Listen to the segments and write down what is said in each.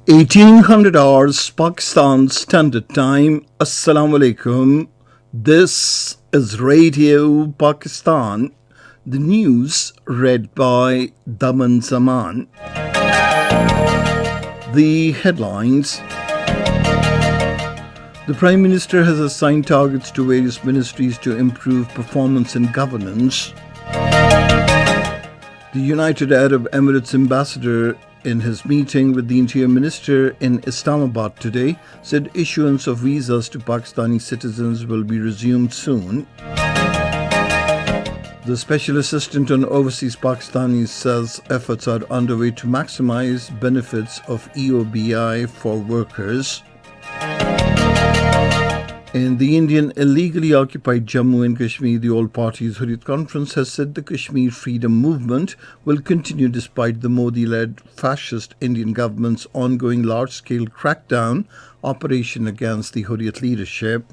1800 hours Pakistan Standard Time. Assalamu alaikum. This is Radio Pakistan. The news read by Daman Zaman. The headlines. The Prime Minister has assigned targets to various ministries to improve performance and governance. The United Arab Emirates ambassador, in his meeting with the Interior Minister in Islamabad today, said issuance of visas to Pakistani citizens will be resumed soon. The Special Assistant on Overseas Pakistanis says efforts are underway to maximize benefits of EOBI for workers. In the Indian illegally occupied Jammu and Kashmir, the All Parties Hurriyat Conference has said the Kashmir Freedom Movement will continue despite the Modi-led fascist Indian government's ongoing large-scale crackdown operation against the Hurriyat leadership.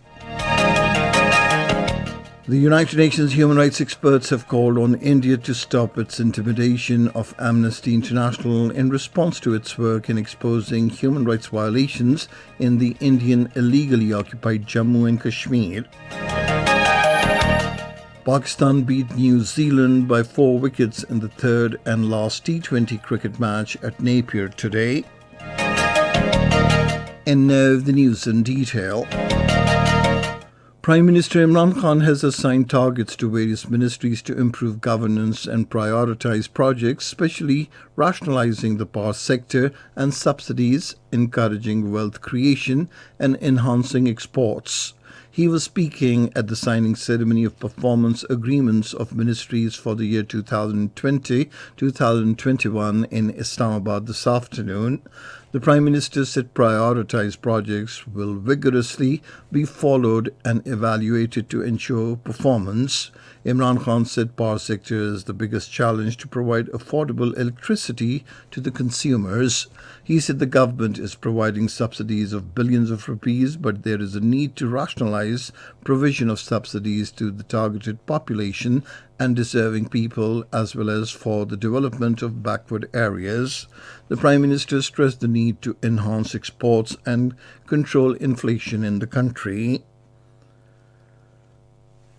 The United Nations human rights experts have called on India to stop its intimidation of Amnesty International in response to its work in exposing human rights violations in the Indian illegally occupied Jammu and Kashmir. Pakistan beat New Zealand by 4 wickets in the third and last T20 cricket match at Napier today. And now the news in detail. Prime Minister Imran Khan has assigned targets to various ministries to improve governance and prioritise projects, especially rationalising the power sector and subsidies, encouraging wealth creation and enhancing exports. He was speaking at the signing ceremony of performance agreements of ministries for the year 2020-2021 in Islamabad this afternoon. The Prime Minister said prioritised projects will vigorously be followed and evaluated to ensure performance. Imran Khan said power sector is the biggest challenge to provide affordable electricity to the consumers. He said the government is providing subsidies of billions of rupees, but there is a need to rationalise provision of subsidies to the targeted population and deserving people, as well as for the development of backward areas. The Prime Minister stressed the need to enhance exports and control inflation in the country.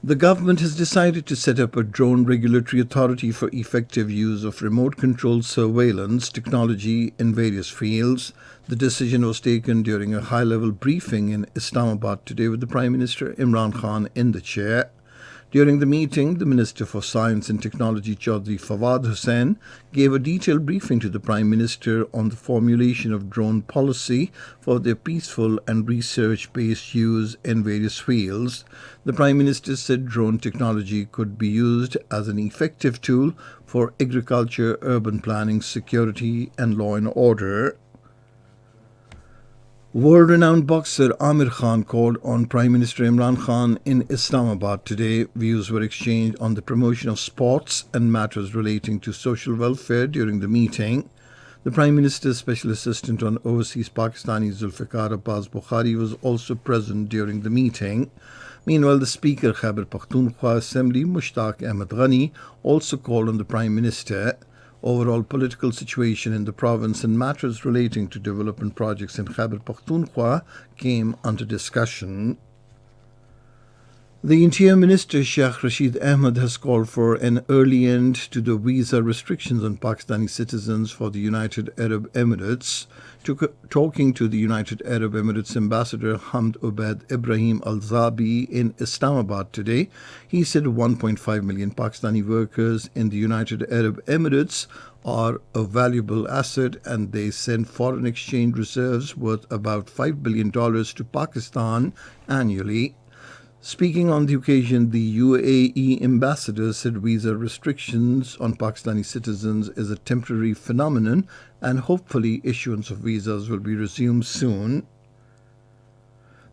The government has decided to set up a drone regulatory authority for effective use of remote-controlled surveillance technology in various fields. The decision was taken during a high-level briefing in Islamabad today with the Prime Minister Imran Khan in the chair. During the meeting, the Minister for Science and Technology, Chaudhry Fawad Hussain, gave a detailed briefing to the Prime Minister on the formulation of drone policy for their peaceful and research-based use in various fields. The Prime Minister said drone technology could be used as an effective tool for agriculture, urban planning, security and law and order. World-renowned boxer Amir Khan called on Prime Minister Imran Khan in Islamabad today. Views were exchanged on the promotion of sports and matters relating to social welfare during the meeting. The Prime Minister's Special Assistant on Overseas Pakistani Zulfikar Abbas Bukhari was also present during the meeting. Meanwhile, the Speaker Khyber Pakhtunkhwa Assembly, Mushtaq Ahmed Ghani, also called on the Prime Minister. Overall political situation in the province and matters relating to development projects in Khyber Pakhtunkhwa came under discussion. The Interior Minister Sheikh Rashid Ahmed has called for an early end to the visa restrictions on Pakistani citizens for the United Arab Emirates. Talking to the United Arab Emirates Ambassador Hamd Ubaid Ibrahim Al-Zabi in Islamabad today, he said 1.5 million Pakistani workers in the United Arab Emirates are a valuable asset and they send foreign exchange reserves worth about $5 billion to Pakistan annually. Speaking on the occasion, the UAE ambassador said visa restrictions on Pakistani citizens is a temporary phenomenon and hopefully issuance of visas will be resumed soon.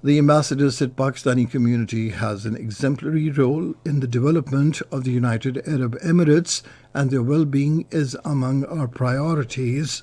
The ambassador said Pakistani community has an exemplary role in the development of the United Arab Emirates and their well-being is among our priorities.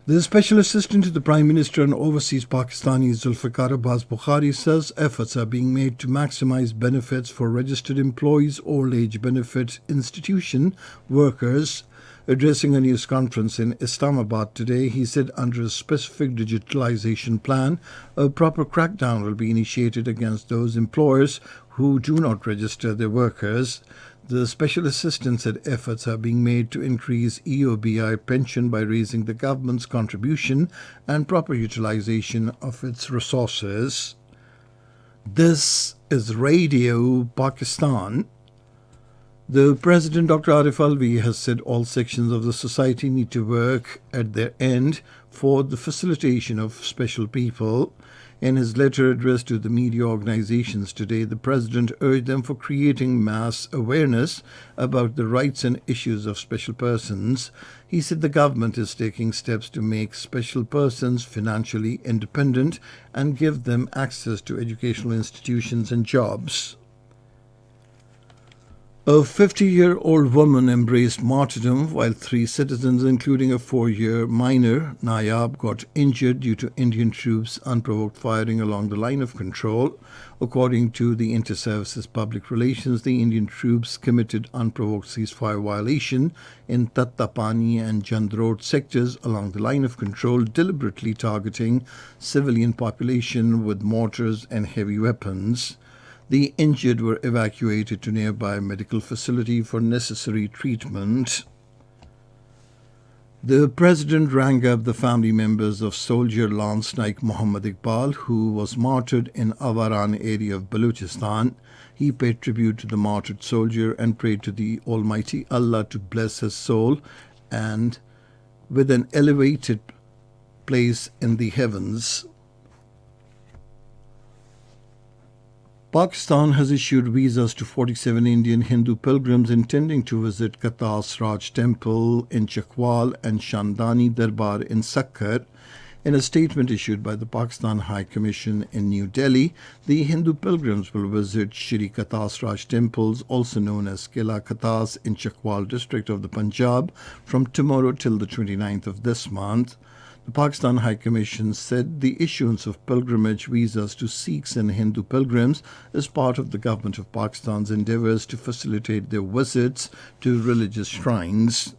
The Special Assistant to the Prime Minister on Overseas Pakistani Zulfikar Abbas Bukhari says efforts are being made to maximize benefits for registered employees, old age benefit institution workers. Addressing a news conference in Islamabad today, he said under a specific digitalization plan, a proper crackdown will be initiated against those employers who do not register their workers. The special assistant said efforts are being made to increase EOBI pension by raising the government's contribution and proper utilization of its resources. This is Radio Pakistan. The President, Dr. Arif Alvi, has said all sections of the society need to work at their end for the facilitation of special people. In his letter addressed to the media organizations today, the President urged them for creating mass awareness about the rights and issues of special persons. He said the government is taking steps to make special persons financially independent and give them access to educational institutions and jobs. A 50-year-old woman embraced martyrdom while 3 citizens, including a 4-year minor, Nayab, got injured due to Indian troops' unprovoked firing along the line of control. According to the Inter-Services Public Relations, the Indian troops committed unprovoked ceasefire violation in Tattapani and Jand Road sectors along the line of control, deliberately targeting civilian population with mortars and heavy weapons. The injured were evacuated to nearby medical facility for necessary treatment. The President rang up the family members of soldier Lance Naik Muhammad Iqbal, who was martyred in Avaran area of Balochistan. He paid tribute to the martyred soldier and prayed to the Almighty Allah to bless his soul and with an elevated place in the heavens. Pakistan has issued visas to 47 Indian Hindu pilgrims intending to visit Katas Raj Temple in Chakwal and Shandani Darbar in Sakkar. In a statement issued by the Pakistan High Commission in New Delhi, the Hindu pilgrims will visit Shri Katas Raj temples, also known as Kila Katas in Chakwal district of the Punjab, from tomorrow till the 29th of this month. The Pakistan High Commission said the issuance of pilgrimage visas to Sikhs and Hindu pilgrims is part of the government of Pakistan's endeavours to facilitate their visits to religious shrines.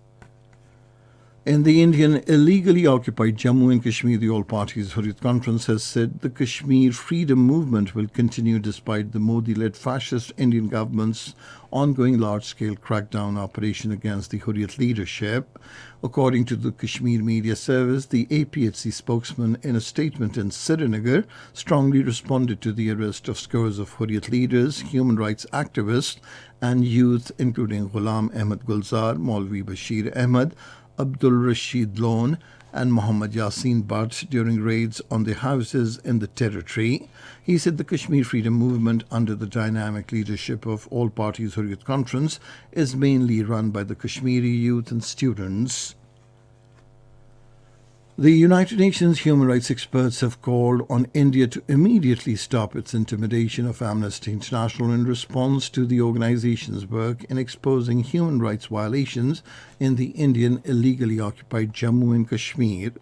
In the Indian illegally occupied Jammu and Kashmir, the All Parties Hurriyat Conference has said the Kashmir freedom movement will continue despite the Modi-led fascist Indian government's ongoing large-scale crackdown operation against the Hurriyat leadership. According to the Kashmir Media Service, the APHC spokesman in a statement in Srinagar strongly responded to the arrest of scores of Hurriyat leaders, human rights activists and youth, including Ghulam Ahmad Gulzar, Maulvi Bashir Ahmad, Abdul Rashid Lone and Muhammad Yasin Bhatt during raids on their houses in the territory. He said the Kashmir Freedom Movement, under the dynamic leadership of All Parties Hurriyat Conference, is mainly run by the Kashmiri youth and students. The United Nations human rights experts have called on India to immediately stop its intimidation of Amnesty International in response to the organization's work in exposing human rights violations in the Indian illegally occupied Jammu and Kashmir.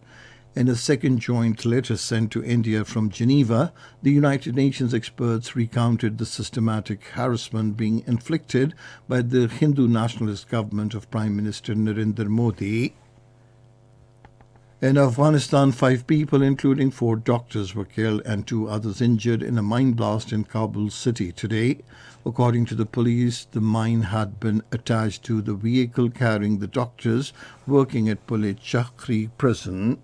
In a second joint letter sent to India from Geneva, the United Nations experts recounted the systematic harassment being inflicted by the Hindu nationalist government of Prime Minister Narendra Modi. In Afghanistan, 5 people, including 4 doctors, were killed and 2 others injured in a mine blast in Kabul city today. According to the police, the mine had been attached to the vehicle carrying the doctors working at Pule Chakri prison.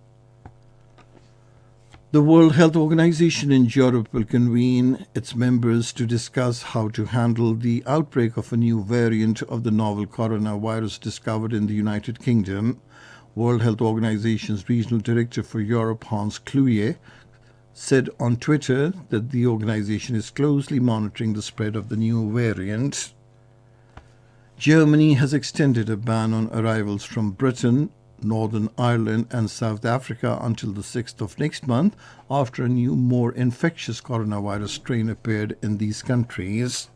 The World Health Organization in Europe will convene its members to discuss how to handle the outbreak of a new variant of the novel coronavirus discovered in the United Kingdom. World Health Organization's Regional Director for Europe, Hans Kluge, said on Twitter that the organization is closely monitoring the spread of the new variant. Germany has extended a ban on arrivals from Britain, Northern Ireland and South Africa until the 6th of next month after a new, more infectious coronavirus strain appeared in these countries.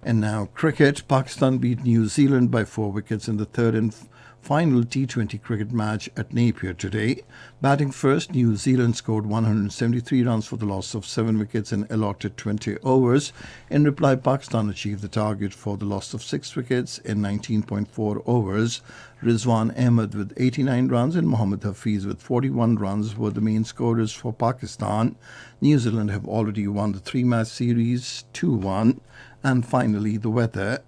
And now cricket. Pakistan beat New Zealand by 4 wickets in the third and final T20 cricket match at Napier today. Batting first, New Zealand scored 173 runs for the loss of 7 wickets in allotted 20 overs. In reply, Pakistan achieved the target for the loss of 6 wickets in 19.4 overs. Rizwan Ahmed with 89 runs and Mohammad Hafiz with 41 runs were the main scorers for Pakistan. New Zealand have already won the 3-match series 2-1. And finally, the weather.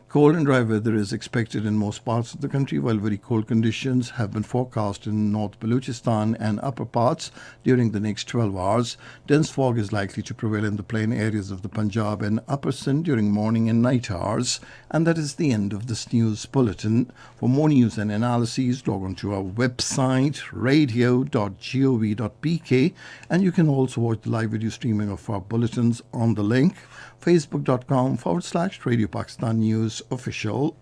Cold and dry weather is expected in most parts of the country, while very cold conditions have been forecast in North Balochistan and upper parts during the next 12 hours. Dense fog is likely to prevail in the plain areas of the Punjab and Upper Sindh during morning and night hours. And that is the end of this news bulletin. For more news and analyses, log on to our website, radio.gov.pk, and you can also watch the live video streaming of our bulletins on the link facebook.com/Radio Pakistan News Official.